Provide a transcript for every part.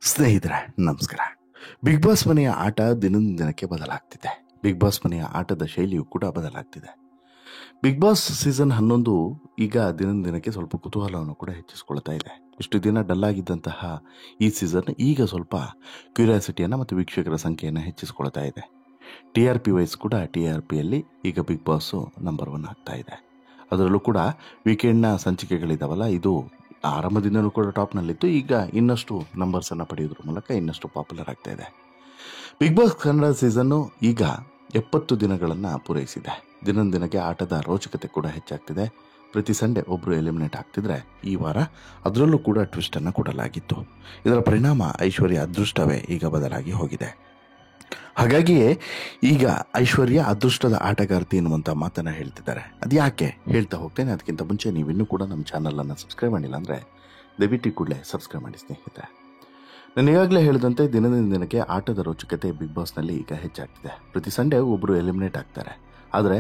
ಸ್ನೇಹಿತರೆ ನಮಸ್ಕಾರ. Big boss ಮನೆಯ ಆಟ ದಿನದಿಂದ ದಿನಕ್ಕೆ ಬದಲಾಗ್ತಿದೆ. ಬಿಗ್ ಬಾಸ್ ಮನೆಯ ಆಟದ ಶೈಲಿಯು ಕೂಡ ಬದಲಾಗ್ತಿದೆ. ಬಿಗ್ ಬಾಸ್ ಸೀಸನ್ 11 ಈಗ ದಿನದಿಂದ ದಿನಕ್ಕೆ ಸ್ವಲ್ಪ ಕುತೂಹಲವನ್ನು ಕೂಡ ಹೆಚ್ಚಿಸಿಕೊಳ್ತಾ ಇದೆ. ಇಷ್ಟು ದಿನ ಡಲ್ ಆಗಿದ್ದಂತಹ ಈ ಸೀಸನ್ ಈಗ ಸ್ವಲ್ಪ ಕ್ಯೂರಿಯಾಸಿಟಿಯನ್ನು ಮತ್ತು ವೀಕ್ಷಕರ ಸಂಖ್ಯೆಯನ್ನು ಹೆಚ್ಚಿಸಿಕೊಳ್ತಾ ಇದೆ. TRP ವೈಸ್ ಕೂಡ TRPಯಲ್ಲಿ ಈಗ ಬಿಗ್ ಬಾಸು ನಂಬರ್ 1 ಆಗ್ತಾ ಇದೆ. ಅದರಲ್ಲೂ ಕೂಡ ವೀಕೆಂಡ್ನ ಸಂಚಿಕೆಗಳಿದಾವಲ್ಲ, ಇದು ಆರಂಭದಿಂದಲೂ ಕೂಡ ಟಾಪ್ನಲ್ಲಿತ್ತು. ಈಗ ಇನ್ನಷ್ಟು ನಂಬರ್ಸನ್ನು ಪಡೆಯೋದ್ರ ಮೂಲಕ ಇನ್ನಷ್ಟು ಪಾಪ್ಯುಲರ್ ಆಗ್ತಾ ಇದೆ. ಬಿಗ್ ಬಾಸ್ ಕನ್ನಡ ಸೀಸನ್ನು ಈಗ 70 ದಿನಗಳನ್ನು ಪೂರೈಸಿದೆ. ದಿನದಿಂದ ದಿನಕ್ಕೆ ಆಟದ ರೋಚಕತೆ ಕೂಡ ಹೆಚ್ಚಾಗ್ತಿದೆ. ಪ್ರತಿ ಸಂಡೇ ಒಬ್ಬರು ಎಲಿಮಿನೇಟ್ ಆಗ್ತಿದ್ರೆ ಈ ವಾರ ಅದರಲ್ಲೂ ಕೂಡ ಟ್ವಿಸ್ಟನ್ನು ಕೊಡಲಾಗಿತ್ತು. ಇದರ ಪರಿಣಾಮ ಐಶ್ವರ್ಯ ಅದೃಷ್ಟವೇ ಈಗ ಬದಲಾಗಿ ಹೋಗಿದೆ. ಹಾಗಾಗಿಯೇ ಈಗ ಐಶ್ವರ್ಯ ಅದೃಷ್ಟದ ಆಟಗಾರ್ತಿ ಎನ್ನುವಂಥ ಮಾತನ್ನು ಹೇಳ್ತಿದ್ದಾರೆ. ಅದು ಯಾಕೆ ಹೇಳ್ತಾ ಹೋಗ್ತೇನೆ. ಅದಕ್ಕಿಂತ ಮುಂಚೆ ನೀವಿನ್ನೂ ಕೂಡ ನಮ್ಮ ಚಾನಲನ್ನು ಸಬ್ಸ್ಕ್ರೈಬ್ ಮಾಡಿಲ್ಲ ಅಂದರೆ ದಯವಿಟ್ಟು ಕೂಡಲೇ ಸಬ್ಸ್ಕ್ರೈಬ್ ಮಾಡಿ ಸ್ನೇಹಿತರೆ. ನಾನು ಈಗಾಗಲೇ ಹೇಳಿದಂತೆ ದಿನದಿಂದ ದಿನಕ್ಕೆ ಆಟದ ರೋಚಕತೆ ಬಿಗ್ ಬಾಸ್ನಲ್ಲಿ ಈಗ ಹೆಚ್ಚಾಗ್ತಿದೆ. ಪ್ರತಿ ಸಂಡೇ ಒಬ್ಬರು ಎಲಿಮಿನೇಟ್ ಆಗ್ತಾರೆ. ಆದರೆ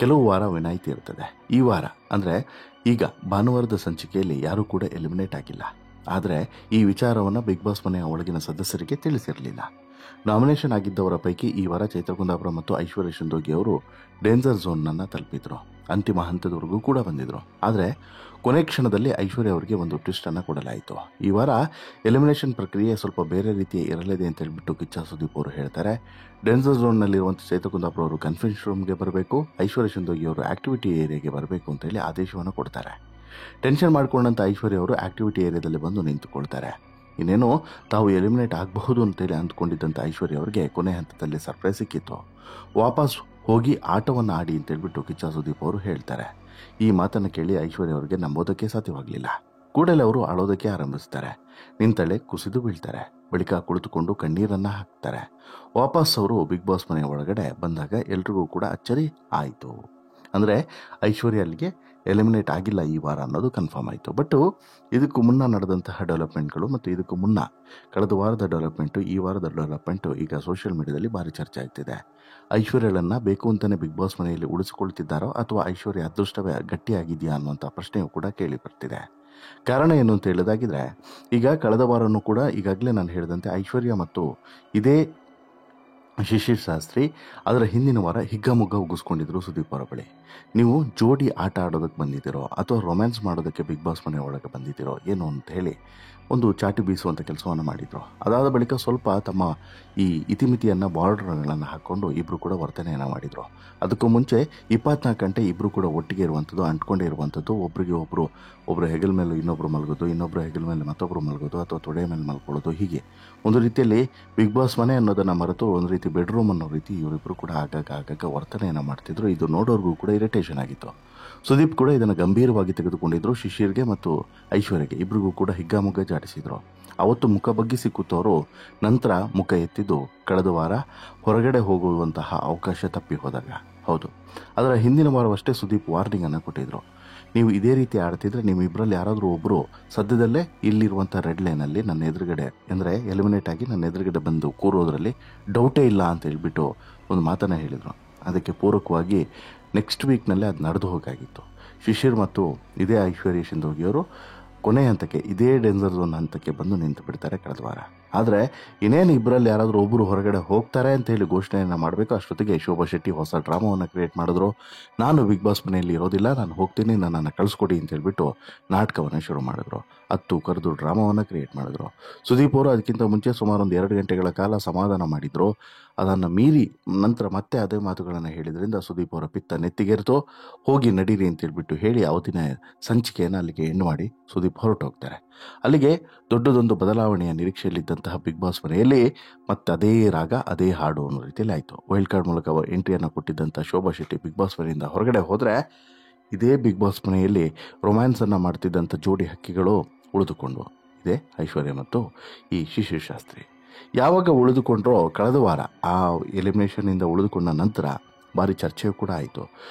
ಕೆಲವು ವಾರ ವಿನಾಯಿತಿ ಇರ್ತದೆ. ಈ ವಾರ ಅಂದರೆ ಈಗ ಭಾನುವಾರದ ಸಂಚಿಕೆಯಲ್ಲಿ ಯಾರೂ ಕೂಡ ಎಲಿಮಿನೇಟ್ ಆಗಿಲ್ಲ. ಆದರೆ ಈ ವಿಚಾರವನ್ನು ಬಿಗ್ ಬಾಸ್ ಮನೆಯ ಒಳಗಿನ ಸದಸ್ಯರಿಗೆ ತಿಳಿಸಿರಲಿಲ್ಲ. ನಾಮಿನೇಷನ್ ಆಗಿದ್ದವರ ಪೈಕಿ ಈ ವಾರ ಚೈತ್ರ ಕುಂದಾಪುರ ಮತ್ತು ಐಶ್ವರ್ಯ ಶಿಂದೋಗಿ ಅವರು ಡೇಂಜರ್ ಝೋನ್ನನ್ನು ತಲುಪಿದ್ರು. ಅಂತಿಮ ಹಂತದವರೆಗೂ ಕೂಡ ಬಂದಿದ್ರು. ಆದರೆ ಕೊನೆ ಕ್ಷಣದಲ್ಲಿ ಐಶ್ವರ್ಯ ಅವರಿಗೆ ಒಂದು ಟ್ವಿಸ್ಟನ್ನು ಕೊಡಲಾಯಿತು. ಈ ವಾರ ಎಲಿಮಿನೇಷನ್ ಪ್ರಕ್ರಿಯೆ ಸ್ವಲ್ಪ ಬೇರೆ ರೀತಿ ಇರಲಿದೆ ಅಂತ ಹೇಳ್ಬಿಟ್ಟು ಕಿಚ್ಚ ಸುದೀಪ್ ಅವರು ಹೇಳ್ತಾರೆ. ಡೇಂಜರ್ ಝೋನ್ನಲ್ಲಿರುವಂಥ ಚೈತ್ರ ಕುಂದಾಪುರ ಅವರು ಕಾನ್ಫರೆನ್ಸ್ ರೂಮ್ಗೆ ಬರಬೇಕು, ಐಶ್ವರ್ಯ ಶಿಂದೋಗಿ ಅವರು ಆಕ್ಟಿವಿಟಿ ಏರಿಯಾಗೆ ಬರಬೇಕು ಅಂತ ಹೇಳಿ ಆದೇಶವನ್ನು ಕೊಡ್ತಾರೆ. ಟೆನ್ಷನ್ ಮಾಡಿಕೊಂಡಂಥ ಐಶ್ವರ್ಯ ಅವರು ಆಕ್ಟಿವಿಟಿ ಏರಿಯಾದಲ್ಲಿ ಬಂದು ನಿಂತುಕೊಳ್ತಾರೆ. ಇನ್ನೇನು ತಾವು ಎಲಿಮಿನೇಟ್ ಆಗಬಹುದು ಅಂತೇಳಿ ಅಂದ್ಕೊಂಡಿದ್ದಂಥ ಐಶ್ವರ್ಯ ಅವರಿಗೆ ಕೊನೆ ಹಂತದಲ್ಲಿ ಸರ್ಪ್ರೈಸ್ ಸಿಕ್ಕಿತ್ತು. ವಾಪಸ್ ಹೋಗಿ ಆಟವನ್ನು ಆಡಿ ಅಂತೇಳ್ಬಿಟ್ಟು ಕಿಚ್ಚ ಸುದೀಪ್ ಅವರು ಹೇಳ್ತಾರೆ. ಈ ಮಾತನ್ನು ಕೇಳಿ ಐಶ್ವರ್ಯ ಅವರಿಗೆ ನಂಬೋದಕ್ಕೆ ಸಾಧ್ಯವಾಗಲಿಲ್ಲ. ಕೂಡಲೇ ಅವರು ಅಳೋದಕ್ಕೆ ಆರಂಭಿಸ್ತಾರೆ. ನಿಂತಳೆ ಕುಸಿದು ಬೀಳ್ತಾರೆ. ಬಳಿಕ ಕುಳಿತುಕೊಂಡು ಕಣ್ಣೀರನ್ನು ಹಾಕ್ತಾರೆ. ವಾಪಸ್ ಅವರು ಬಿಗ್ ಬಾಸ್ ಮನೆಯ ಒಳಗಡೆ ಬಂದಾಗ ಎಲ್ರಿಗೂ ಕೂಡ ಅಚ್ಚರಿ ಆಯಿತು. ಅಂದರೆ ಐಶ್ವರ್ಯ ಅಲ್ಲಿಗೆ ಎಲಿಮಿನೇಟ್ ಆಗಿಲ್ಲ ಈ ವಾರ ಅನ್ನೋದು ಕನ್ಫರ್ಮ್ ಆಯಿತು. ಬಟ್ ಇದಕ್ಕೂ ಮುನ್ನ ನಡೆದಂತಹ ಡೆವಲಪ್ಮೆಂಟ್ಗಳು ಮತ್ತು ಇದಕ್ಕೂ ಮುನ್ನ ಕಳೆದ ವಾರದ ಡೆವಲಪ್ಮೆಂಟು, ಈ ವಾರದ ಡೆವಲಪ್ಮೆಂಟು ಈಗ ಸೋಷಿಯಲ್ ಮೀಡಿಯಾದಲ್ಲಿ ಭಾರಿ ಚರ್ಚೆ ಆಗ್ತಿದೆ. ಐಶ್ವರ್ಯಳನ್ನು ಬೇಕು ಅಂತಲೇ ಬಿಗ್ ಬಾಸ್ ಮನೆಯಲ್ಲಿ ಉಳಿಸಿಕೊಳ್ತಿದ್ದಾರೋ ಅಥವಾ ಐಶ್ವರ್ಯ ಅದೃಷ್ಟವೇ ಗಟ್ಟಿಯಾಗಿದೆಯಾ ಅನ್ನುವಂಥ ಪ್ರಶ್ನೆಯೂ ಕೂಡ ಕೇಳಿ ಬರ್ತಿದೆ. ಕಾರಣ ಏನು ಅಂತ ಹೇಳೋದಾಗಿದ್ರೆ, ಈಗ ಕಳೆದ ವಾರನೂ ಕೂಡ ಈಗಾಗಲೇ ನಾನು ಹೇಳಿದಂತೆ ಐಶ್ವರ್ಯ ಮತ್ತು ಇದೇ ಶಿಶಿರ್ ಶಾಸ್ತ್ರಿ ಅದರ ಹಿಂದಿನ ವಾರ ಹಿಗ್ಗಾಮುಗ್ಗ ಉಗಿಸ್ಕೊಂಡಿದ್ರು ಸುದೀಪ್ ಅವರ ಬಳಿ. ನೀವು ಜೋಡಿ ಆಟ ಆಡೋದಕ್ಕೆ ಬಂದಿದ್ದೀರೋ ಅಥವಾ ರೊಮ್ಯಾನ್ಸ್ ಮಾಡೋದಕ್ಕೆ ಬಿಗ್ ಬಾಸ್ ಮನೆ ಒಳಗೆ ಬಂದಿದ್ದೀರೋ ಏನು ಅಂತ ಹೇಳಿ ಒಂದು ಚಾಟಿ ಬೀಸುವಂಥ ಕೆಲಸವನ್ನು ಮಾಡಿದರು. ಅದಾದ ಬಳಿಕ ಸ್ವಲ್ಪ ತಮ್ಮ ಈ ಇತಿಮಿತಿಯನ್ನು ಬಾರ್ಡರ್ಗಳನ್ನು ಹಾಕ್ಕೊಂಡು ಇಬ್ಬರು ಕೂಡ ವರ್ತನೆಯನ್ನು ಮಾಡಿದರು. ಅದಕ್ಕೂ ಮುಂಚೆ 24 ಗಂಟೆ ಇಬ್ಬರು ಕೂಡ ಒಟ್ಟಿಗೆ ಇರುವಂಥದ್ದು, ಅಂಟ್ಕೊಂಡೇ ಇರುವಂಥದ್ದು, ಒಬ್ಬರಿಗೆ ಒಬ್ಬರು ಹೆಗಲ ಮೇಲೆ ಇನ್ನೊಬ್ಬರು ಮಲಗೋದು, ಇನ್ನೊಬ್ಬರು ಹೆಗಲ ಮೇಲೆ ಮತ್ತೊಬ್ಬರು ಮಲಗೋದು ಅಥವಾ ತೊಡೆ ಮೇಲೆ ಮಲ್ಕೊಳ್ಳೋದು. ಹೀಗೆ ಒಂದು ರೀತಿಯಲ್ಲಿ ಬಿಗ್ ಬಾಸ್ ಮನೆ ಅನ್ನೋದನ್ನು ಮರೆತು ಒಂದು ರೀತಿ ಬೆಡ್ರೂಮ್ ಅನ್ನೋ ರೀತಿ ಇವರಿಬ್ಬರು ಕೂಡ ಆಗಾಗ ವರ್ತನೆಯನ್ನು ಮಾಡ್ತಿದ್ರು. ಇದು ನೋಡೋರ್ಗೂ ಕೂಡ ಇರಿಟೇಷನ್ ಆಗಿತ್ತು. ಸುದೀಪ್ ಕೂಡ ಇದನ್ನು ಗಂಭೀರವಾಗಿ ತೆಗೆದುಕೊಂಡಿದ್ರು. ಶಿಶಿರ್ಗೆ ಮತ್ತು ಐಶ್ವರ್ಯಗೆ ಇಬ್ಬರಿಗೂ ಕೂಡ ಹಿಗ್ಗಾಮುಗ್ಗ ಜಾಡಿಸಿದ್ರು. ಅವತ್ತು ಮುಖ ಬಗ್ಗಿಸಿ ಕೂತವರು ನಂತರ ಮುಖ ಎತ್ತಿದ್ದು ಕಳೆದ ವಾರ ಹೊರಗಡೆ ಹೋಗುವಂತಹ ಅವಕಾಶ ತಪ್ಪಿ ಹೋದಾಗ. ಹೌದು, ಅದರ ಹಿಂದಿನ ವಾರವಷ್ಟೇ ಸುದೀಪ್ ವಾರ್ನಿಂಗನ್ನು ಕೊಟ್ಟಿದ್ರು. ನೀವು ಇದೇ ರೀತಿ ಆಡ್ತಿದ್ರೆ ನಿಮ್ಮಿಬ್ಬರಲ್ಲಿ ಯಾರಾದರೂ ಒಬ್ಬರು ಸದ್ಯದಲ್ಲೇ ಇಲ್ಲಿರುವಂಥ ರೆಡ್ ಲೈನಲ್ಲಿ ನನ್ನ ಎದುರುಗಡೆ ಅಂದರೆ ಎಲಿಮಿನೇಟ್ ಆಗಿ ನನ್ನ ಎದುರುಗಡೆ ಬಂದು ಕೂರೋದ್ರಲ್ಲಿ ಡೌಟೇ ಇಲ್ಲ ಅಂತ ಹೇಳ್ಬಿಟ್ಟು ಒಂದು ಮಾತನ್ನು ಹೇಳಿದರು. ಅದಕ್ಕೆ ಪೂರಕವಾಗಿ ನೆಕ್ಸ್ಟ್ ವೀಕ್ನಲ್ಲೇ ಅದು ನಡೆದು ಹೋಗಾಗಿತ್ತು. ಶಿಶಿರ್ ಮತ್ತು ಇದೇ ಐಶ್ವರ್ಯ ಶಿಂದೋಗಿಯವರು ಕೊನೆ ಹಂತಕ್ಕೆ ಇದೇ ಡೇಂಜರ್ ಝೋನ್ ಹಂತಕ್ಕೆ ಬಂದು ನಿಂತು ಬಿಡ್ತಾರೆ ಕಳೆದ ವಾರ. ಆದರೆ ಇನ್ನೇನು ಇಬ್ಬರಲ್ಲಿ ಯಾರಾದರೂ ಒಬ್ಬರು ಹೊರಗಡೆ ಹೋಗ್ತಾರೆ ಅಂತ ಹೇಳಿ ಘೋಷಣೆಯನ್ನು ಮಾಡಬೇಕು ಅಷ್ಟೊತ್ತಿಗೆ ಶೋಭಾ ಶೆಟ್ಟಿ ಹೊಸ ಡ್ರಾಮಾವನ್ನು ಕ್ರಿಯೇಟ್ ಮಾಡಿದ್ರು. ನಾನು ಬಿಗ್ ಬಾಸ್ ಮನೆಯಲ್ಲಿ ಇರೋದಿಲ್ಲ, ನಾನು ಹೋಗ್ತೀನಿ, ನನ್ನನ್ನು ಕಳಿಸ್ಕೊಡಿ ಅಂತ ಹೇಳ್ಬಿಟ್ಟು ನಾಟಕವನ್ನು ಶುರು ಮಾಡಿದ್ರು. ಹತ್ತು ಕರೆದು ಡ್ರಾಮಾವನ್ನು ಕ್ರಿಯೇಟ್ ಮಾಡಿದ್ರು. ಸುದೀಪ್ ಅವರು ಅದಕ್ಕಿಂತ ಮುಂಚೆ ಸುಮಾರು ಒಂದು 2 ಗಂಟೆಗಳ ಕಾಲ ಸಮಾಧಾನ ಮಾಡಿದ್ರು. ಅದನ್ನು ಮೀರಿ ನಂತರ ಮತ್ತೆ ಅದೇ ಮಾತುಗಳನ್ನು ಹೇಳಿದ್ರಿಂದ ಸುದೀಪ್ ಅವರ ಪಿತ್ತ ನೆತ್ತಿಗೆರೆತು ಹೋಗಿ ನಡೀರಿ ಅಂತ ಹೇಳ್ಬಿಟ್ಟು ಹೇಳಿ ಅವತ್ತಿನ ಸಂಚಿಕೆಯನ್ನು ಅಲ್ಲಿಗೆ ಎಂಡ್ ಮಾಡಿ ಸುದೀಪ್ ಹೊರಟೋಗ್ತಾರೆ. ಅಲ್ಲಿಗೆ ದೊಡ್ಡದೊಂದು ಬದಲಾವಣೆಯ ನಿರೀಕ್ಷೆಯಲ್ಲಿದ್ದಂತಹ ಬಿಗ್ ಬಾಸ್ ಮನೆಯಲ್ಲಿ ಮತ್ತೆ ಅದೇ ರಾಗ ಅದೇ ಹಾಡು ಅನ್ನೋ ರೀತಿಯಲ್ಲಿ ಆಯಿತು. ವೈಲ್ಡ್ ಕಾರ್ಡ್ ಮೂಲಕ ಎಂಟ್ರಿಯನ್ನು ಕೊಟ್ಟಿದ್ದಂಥ ಶೋಭಾ ಶೆಟ್ಟಿ ಬಿಗ್ ಬಾಸ್ ಮನೆಯಿಂದ ಹೊರಗಡೆ ಹೋದರೆ ಇದೇ ಬಿಗ್ ಬಾಸ್ ಮನೆಯಲ್ಲಿ ರೊಮ್ಯಾನ್ಸನ್ನು ಮಾಡ್ತಿದ್ದಂಥ ಜೋಡಿ ಹಕ್ಕಿಗಳು ಉಳಿದುಕೊಂಡು ಇದೆ ಐಶ್ವರ್ಯ ಮತ್ತು ಈ ಶಿಶಿರ್ ಶಾಸ್ತ್ರಿ. ಯಾವಾಗ ಉಳಿದುಕೊಂಡ್ರೋ ಕಳೆದ ವಾರ ಆ ಎಲಿಮಿನೇಷನ್ನಿಂದ ಉಳಿದುಕೊಂಡ ನಂತರ ಭಾರಿ ಚರ್ಚೆಯೂ ಕೂಡ ಆಯಿತು.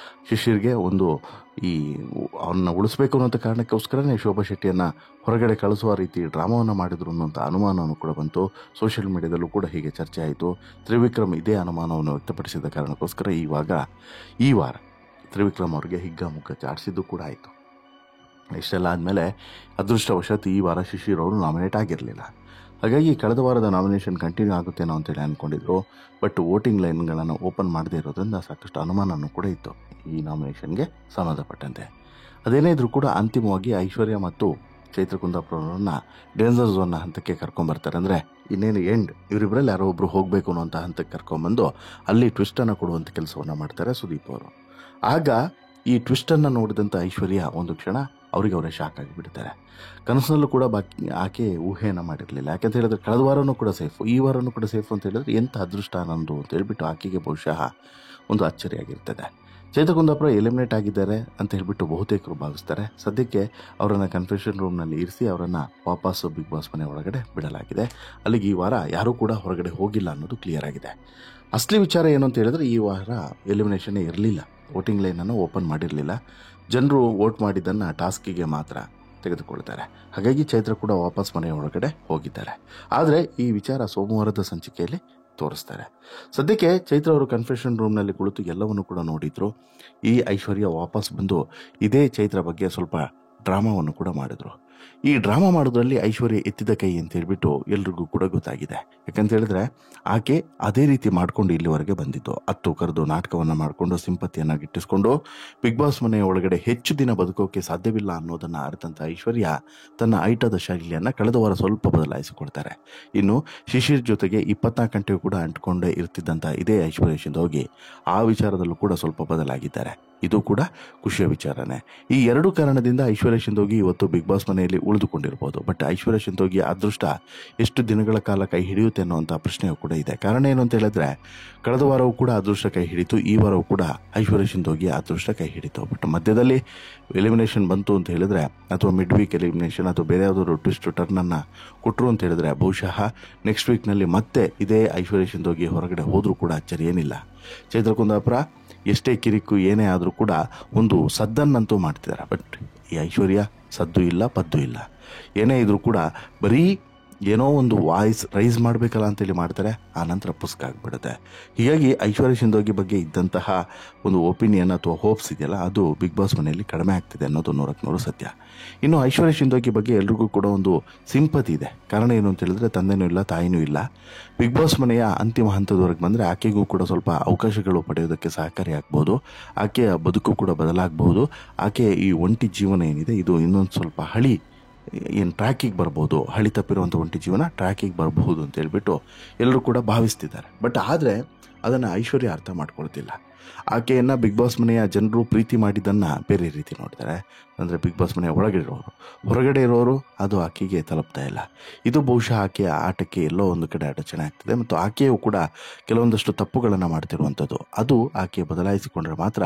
ಶಿಶಿರ್ಗೆ ಒಂದು ಅವನ್ನ ಉಳಿಸ್ಬೇಕು ಅನ್ನೋಂಥ ಕಾರಣಕ್ಕೋಸ್ಕರನೇ ಶೋಭಾ ಶೆಟ್ಟಿಯನ್ನು ಹೊರಗಡೆ ಕಳಿಸುವ ರೀತಿ ಡ್ರಾಮಾವನ್ನು ಮಾಡಿದ್ರು ಅನ್ನೋಂಥ ಅನುಮಾನವೂ ಕೂಡ ಬಂತು. ಸೋಷಿಯಲ್ ಮೀಡಿಯಾದಲ್ಲೂ ಕೂಡ ಹೀಗೆ ಚರ್ಚೆ ಆಯಿತು. ತ್ರಿವಿಕ್ರಮ್ ಇದೇ ಅನುಮಾನವನ್ನು ವ್ಯಕ್ತಪಡಿಸಿದ ಕಾರಣಕ್ಕೋಸ್ಕರ ಈ ವಾರ ತ್ರಿವಿಕ್ರಮ್ ಅವರಿಗೆ ಹಿಗ್ಗಾಮುಗ್ಗ ಜಾಡಿಸಿದ್ದು ಕೂಡ ಆಯಿತು. ಇಷ್ಟೆಲ್ಲ ಆದಮೇಲೆ ಅದೃಷ್ಟವಶಾತ್ ಈ ವಾರ ಶಿಶಿರ್ ಅವರು ನಾಮಿನೇಟ್ ಆಗಿರಲಿಲ್ಲ. ಹಾಗಾಗಿ ಕಳೆದ ವಾರದ ನಾಮಿನೇಷನ್ ಕಂಟಿನ್ಯೂ ಆಗುತ್ತೇನೋ ಅಂತೇಳಿ ಅಂದ್ಕೊಂಡಿದ್ರು. ಬಟ್ ವೋಟಿಂಗ್ ಲೈನ್ಗಳನ್ನು ಓಪನ್ ಮಾಡದೇ ಇರೋದ್ರಿಂದ ಸಾಕಷ್ಟು ಅನುಮಾನನೂ ಕೂಡ ಇತ್ತು ಈ ನಾಮಿನೇಷನ್ಗೆ ಸಂಬಂಧಪಟ್ಟಂತೆ. ಅದೇನೇ ಇದ್ರೂ ಕೂಡ ಅಂತಿಮವಾಗಿ ಐಶ್ವರ್ಯ ಮತ್ತು ಚೈತ್ರ ಕುಂದಾಪುರ ಅವರನ್ನ ಡೇಂಜರ್ ಝೋನ್ನ ಹಂತಕ್ಕೆ ಕರ್ಕೊಂಬರ್ತಾರೆ. ಅಂದರೆ ಇನ್ನೇನು ಎಂಡ್, ಇವರಿಬ್ಬರಲ್ಲಿ ಯಾರೋ ಒಬ್ಬರು ಹೋಗಬೇಕು ಅನ್ನೋಂಥ ಹಂತಕ್ಕೆ ಕರ್ಕೊಂಬಂದು ಅಲ್ಲಿ ಟ್ವಿಸ್ಟನ್ನು ಕೊಡುವಂಥ ಕೆಲಸವನ್ನು ಮಾಡ್ತಾರೆ ಸುದೀಪ್ ಅವರು. ಆಗ ಈ ಟ್ವಿಸ್ಟನ್ನು ನೋಡಿದಂಥ ಐಶ್ವರ್ಯ ಒಂದು ಕ್ಷಣ ಅವರೇ ಶಾಕ್ ಆಗಿಬಿಡ್ತಾರೆ. ಕನಸಿನಲ್ಲೂ ಕೂಡ ಆಕೆ ಊಹೆಯನ್ನು ಮಾಡಿರಲಿಲ್ಲ. ಯಾಕಂತ ಹೇಳಿದ್ರೆ ಕಳೆದ ವಾರನೂ ಕೂಡ ಸೇಫು, ಈ ವಾರನೂ ಕೂಡ ಸೇಫು ಅಂತ ಹೇಳಿದ್ರೆ ಎಂಥ ಅದೃಷ್ಟ ನಂದು ಅಂತ ಹೇಳ್ಬಿಟ್ಟು ಆಕೆಗೆ ಬಹುಶಃ ಒಂದು ಅಚ್ಚರಿಯಾಗಿರ್ತದೆ. ಚೈತ್ರ ಕುಂದಾಪುರ ಎಲಿಮಿನೇಟ್ ಆಗಿದ್ದಾರೆ ಅಂತ ಹೇಳ್ಬಿಟ್ಟು ಬಹುತೇಕರು ಭಾವಿಸ್ತಾರೆ. ಸದ್ಯಕ್ಕೆ ಅವರನ್ನು ಕನ್ಫೆಷನ್ ರೂಮ್ನಲ್ಲಿ ಇರಿಸಿ ಅವರನ್ನು ವಾಪಸ್ಸು ಬಿಗ್ ಬಾಸ್ ಮನೆ ಒಳಗಡೆ ಬಿಡಲಾಗಿದೆ. ಅಲ್ಲಿಗೆ ಈ ವಾರ ಯಾರೂ ಕೂಡ ಹೊರಗಡೆ ಹೋಗಿಲ್ಲ ಅನ್ನೋದು ಕ್ಲಿಯರ್ ಆಗಿದೆ. ಅಸಲಿ ವಿಚಾರ ಏನು ಅಂತ ಹೇಳಿದ್ರೆ ಈ ವಾರ ಎಲಿಮಿನೇಷನ್ನೇ ಇರಲಿಲ್ಲ, ವೋಟಿಂಗ್ ಲೈನನ್ನು ಓಪನ್ ಮಾಡಿರಲಿಲ್ಲ. ಜನರು ವೋಟ್ ಮಾಡಿದ್ದನ್ನು ಟಾಸ್ಕಿಗೆ ಮಾತ್ರ ತೆಗೆದುಕೊಳ್ತಾರೆ. ಹಾಗಾಗಿ ಚೈತ್ರ ಕೂಡ ವಾಪಸ್ ಮನೆ ಒಳಗಡೆ ಹೋಗಿದ್ದಾರೆ. ಆದರೆ ಈ ವಿಚಾರ ಸೋಮವಾರದ ಸಂಚಿಕೆಯಲ್ಲಿ ತೋರಿಸ್ತಾರೆ. ಸದ್ಯಕ್ಕೆ ಚೈತ್ರ ಅವರು ಕನ್ಫೆಷನ್ ರೂಮ್ನಲ್ಲಿ ಕುಳಿತು ಎಲ್ಲವನ್ನು ಕೂಡ ನೋಡಿದ್ರು. ಈ ಐಶ್ವರ್ಯ ವಾಪಸ್ ಬಂದು ಇದೇ ಚೈತ್ರ ಬಗ್ಗೆ ಸ್ವಲ್ಪ ಡ್ರಾಮಾವನ್ನು ಕೂಡ ಮಾಡಿದ್ರು. ಈ ಡ್ರಾಮಾ ಮಾಡೋದ್ರಲ್ಲಿ ಐಶ್ವರ್ಯ ಎತ್ತಿದ ಕೈ ಅಂತ ಹೇಳ್ಬಿಟ್ಟು ಎಲ್ರಿಗೂ ಕೂಡ ಗೊತ್ತಾಗಿದೆ. ಯಾಕಂತ ಹೇಳಿದ್ರೆ ಆಕೆ ಅದೇ ರೀತಿ ಮಾಡ್ಕೊಂಡು ಇಲ್ಲಿವರೆಗೆ ಬಂದಿದ್ದು. ಹತ್ತು ಕರೆದು ನಾಟಕವನ್ನು ಮಾಡಿಕೊಂಡು ಸಿಂಪತಿಯನ್ನು ಗಿಟ್ಟಿಸ್ಕೊಂಡು ಬಿಗ್ ಬಾಸ್ ಮನೆಯ ಒಳಗಡೆ ಹೆಚ್ಚು ದಿನ ಬದುಕೋಕೆ ಸಾಧ್ಯವಿಲ್ಲ ಅನ್ನೋದನ್ನು ಅರ್ಥಂತ ಐಶ್ವರ್ಯ ತನ್ನ ಐಟದ ಶೈಲಿಯನ್ನು ಕಳೆದ ವಾರ ಸ್ವಲ್ಪ ಬದಲಾಯಿಸಿಕೊಳ್ತಾರೆ. ಇನ್ನು ಶಿಶಿರ್ ಜೊತೆಗೆ 24 ಗಂಟೆಯೂ ಕೂಡ ಅಂಟ್ಕೊಂಡೇ ಇರ್ತಿದ್ದಂಥ ಇದೇ ಐಶ್ವರ್ಯ ಸಿಂಧೋಗಿ ಆ ವಿಚಾರದಲ್ಲೂ ಕೂಡ ಸ್ವಲ್ಪ ಬದಲಾಗಿದ್ದಾರೆ. ಇದು ಕೂಡ ಖುಷಿಯ ವಿಚಾರನೇ. ಈ ಎರಡು ಕಾರಣದಿಂದ ಐಶ್ವರ್ಯ ಸಿಂಧೋಗಿ ಇವತ್ತು ಬಿಗ್ ಬಾಸ್ ಮನೆಯಲ್ಲಿ ಉಳಿದುಕೊಂಡಿರ್ಬೋದು. ಬಟ್ ಐಶ್ವರ್ಯ ಸಿಂಧೋಗಿ ಅದೃಷ್ಟ ಎಷ್ಟು ದಿನಗಳ ಕಾಲ ಕೈ ಹಿಡಿಯುತ್ತೆ ಅನ್ನುವಂಥ ಪ್ರಶ್ನೆಯೂ ಕೂಡ ಇದೆ. ಕಾರಣ ಏನು ಅಂತ ಹೇಳಿದ್ರೆ ಕಳೆದ ವಾರವೂ ಕೂಡ ಅದೃಷ್ಟ ಕೈ ಹಿಡಿತು, ಈ ವಾರವೂ ಕೂಡ ಐಶ್ವರ್ಯ ಸಿಂಧೋಗಿ ಅದೃಷ್ಟ ಕೈ ಹಿಡಿತು. ಬಟ್ ಮಧ್ಯದಲ್ಲಿ ಎಲಿಮಿನೇಷನ್ ಬಂತು ಅಂತ ಹೇಳಿದ್ರೆ ಅಥವಾ ಮಿಡ್ ವೀಕ್ ಎಲಿಮಿನೇಷನ್ ಅಥವಾ ಬೇರೆ ಯಾವುದಾದ್ರು ಟ್ವಿಸ್ಟ್ ಟರ್ನನ್ನು ಕೊಟ್ಟರು ಅಂತ ಹೇಳಿದ್ರೆ ಬಹುಶಃ ನೆಕ್ಸ್ಟ್ ವೀಕ್ನಲ್ಲಿ ಮತ್ತೆ ಇದೇ ಐಶ್ವರ್ಯ ಸಿಂಧೋಗಿ ಹೊರಗಡೆ ಹೋದರೂ ಕೂಡ ಅಚ್ಚರಿ ಏನಿಲ್ಲ. ಚೈತ್ರ ಕುಂದಾಪುರ ಎಷ್ಟೇ ಕಿರಿಕು ಏನೇ ಆದರೂ ಕೂಡ ಒಂದು ಸದ್ದನ್ನಂತೂ ಮಾಡ್ತಿದ್ದಾರೆ. ಬಟ್ ಈ ಐಶ್ವರ್ಯ ಸದ್ದು ಇಲ್ಲ, ಪದ್ದು ಇಲ್ಲ. ಏನೇ ಇದ್ರೂ ಕೂಡ ಬರೀ ಏನೋ ಒಂದು ವಾಯ್ಸ್ ರೈಸ್ ಮಾಡಬೇಕಲ್ಲ ಅಂತೇಳಿ ಮಾಡ್ತಾರೆ, ಆ ನಂತರ ಪುಸ್ತಕ ಆಗಿಬಿಡುತ್ತೆ. ಹೀಗಾಗಿ ಐಶ್ವರ್ಯ ಸಿಂಧೋಗಿ ಬಗ್ಗೆ ಇದ್ದಂತಹ ಒಂದು ಒಪಿನಿಯನ್ ಅಥವಾ ಹೋಪ್ಸ್ ಇದೆಯಲ್ಲ ಅದು ಬಿಗ್ ಬಾಸ್ ಮನೆಯಲ್ಲಿ ಕಡಿಮೆ ಆಗ್ತಿದೆ ಅನ್ನೋದು 100% ಸತ್ಯ. ಇನ್ನು ಐಶ್ವರ್ಯ ಸಿಂಧೋಗಿ ಬಗ್ಗೆ ಎಲ್ರಿಗೂ ಕೂಡ ಒಂದು ಸಿಂಪತಿ ಇದೆ. ಕಾರಣ ಏನು ಅಂತ ಹೇಳಿದ್ರೆ ತಂದೆನೂ ಇಲ್ಲ, ತಾಯಿನೂ ಇಲ್ಲ. ಬಿಗ್ ಬಾಸ್ ಮನೆಯ ಅಂತಿಮ ಹಂತದವರೆಗೆ ಬಂದರೆ ಆಕೆಗೂ ಕೂಡ ಸ್ವಲ್ಪ ಅವಕಾಶಗಳು ಪಡೆಯೋದಕ್ಕೆ ಸಹಕಾರಿ ಆಗ್ಬೋದು. ಆಕೆಯ ಬದುಕು ಕೂಡ ಬದಲಾಗಬಹುದು. ಆಕೆಯ ಈ ಒಂಟಿ ಜೀವನ ಏನಿದೆ ಇದು ಇನ್ನೊಂದು ಸ್ವಲ್ಪ ಏನು ಟ್ರ್ಯಾಕಿಗೆ ಬರ್ಬೋದು, ಹಳಿ ತಪ್ಪಿರುವಂಥ ಒಂಟಿ ಜೀವನ ಟ್ರ್ಯಾಕಿಗೆ ಬರಬಹುದು ಅಂತ ಹೇಳ್ಬಿಟ್ಟು ಎಲ್ಲರೂ ಕೂಡ ಭಾವಿಸ್ತಿದ್ದಾರೆ. ಬಟ್ ಆದರೆ ಅದನ್ನು ಐಶ್ವರ್ಯ ಅರ್ಥ ಮಾಡ್ಕೊಳ್ತಿಲ್ಲ. ಆಕೆಯನ್ನು ಬಿಗ್ ಬಾಸ್ ಮನೆಯ ಜನರು ಪ್ರೀತಿ ಮಾಡಿದ್ದನ್ನು ಬೇರೆ ರೀತಿ ನೋಡ್ತಾರೆ. ಅಂದರೆ ಬಿಗ್ ಬಾಸ್ ಮನೆಯ ಹೊರಗಡೆ ಇರೋರು ಅದು ಆಕೆಗೆ ತಲುಪ್ತಾ ಇಲ್ಲ. ಇದು ಬಹುಶಃ ಆಕೆಯ ಆಟಕ್ಕೆ ಎಲ್ಲೋ ಒಂದು ಕಡೆ ಅಡಚಣೆ ಆಗ್ತಿದೆ. ಮತ್ತು ಆಕೆಯು ಕೂಡ ಕೆಲವೊಂದಷ್ಟು ತಪ್ಪುಗಳನ್ನು ಮಾಡ್ತಿರುವಂಥದ್ದು ಅದು ಆಕೆ ಬದಲಾಯಿಸಿಕೊಂಡ್ರೆ ಮಾತ್ರ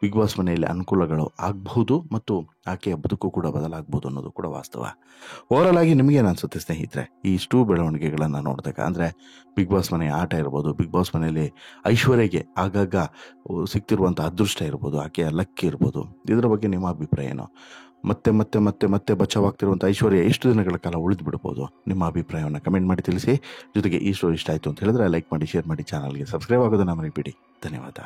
ಬಿಗ್ ಬಾಸ್ ಮನೆಯಲ್ಲಿ ಅನುಕೂಲಗಳು ಆಗಬಹುದು ಮತ್ತು ಆಕೆಯ ಬದುಕು ಕೂಡ ಬದಲಾಗಬಹುದು ಅನ್ನೋದು ಕೂಡ ವಾಸ್ತವ. ಓವರಾಲ್ ಆಗಿ ನಿಮಗೇನು ಅನಿಸುತ್ತೆ ಸ್ನೇಹಿತರೆ ಈ ಇಷ್ಟೂ ಬೆಳವಣಿಗೆಗಳನ್ನು ನೋಡಿದಾಗ? ಅಂದರೆ ಬಿಗ್ ಬಾಸ್ ಮನೆಯ ಆಟ ಇರ್ಬೋದು, ಬಿಗ್ ಬಾಸ್ ಮನೆಯಲ್ಲಿ ಐಶ್ವರ್ಯಗೆ ಆಗಾಗ ಸಿಗ್ತಿರುವಂಥ ಅದೃಷ್ಟ ಇರ್ಬೋದು, ಆಕೆಯ ಲಕ್ ಇರ್ಬೋದು, ಇದರ ಬಗ್ಗೆ ನಿಮ್ಮ ಅಭಿಪ್ರಾಯ ಏನು? ಮತ್ತೆ ಮತ್ತೆ ಮತ್ತೆ ಮತ್ತೆ ಬಚಾವಾಗ್ತಿರುವಂಥ ಐಶ್ವರ್ಯ ಎಷ್ಟು ದಿನಗಳ ಕಾಲ ಉಳಿದು ಬಿಡ್ಬೋದು? ನಿಮ್ಮ ಅಭಿಪ್ರಾಯವನ್ನು ಕಮೆಂಟ್ ಮಾಡಿ ತಿಳಿಸಿ. ಜೊತೆಗೆ ಈ ಸ್ಟೋರಿ ಇಷ್ಟ ಆಯಿತು ಅಂತ ಹೇಳಿದ್ರೆ ಲೈಕ್ ಮಾಡಿ, ಶೇರ್ ಮಾಡಿ, ಚಾನಲ್ಗೆ ಸಬ್ಸ್ಕ್ರೈಬ್ ಆಗೋದನ್ನು ಮರಿಬೇಡಿ. ಧನ್ಯವಾದ.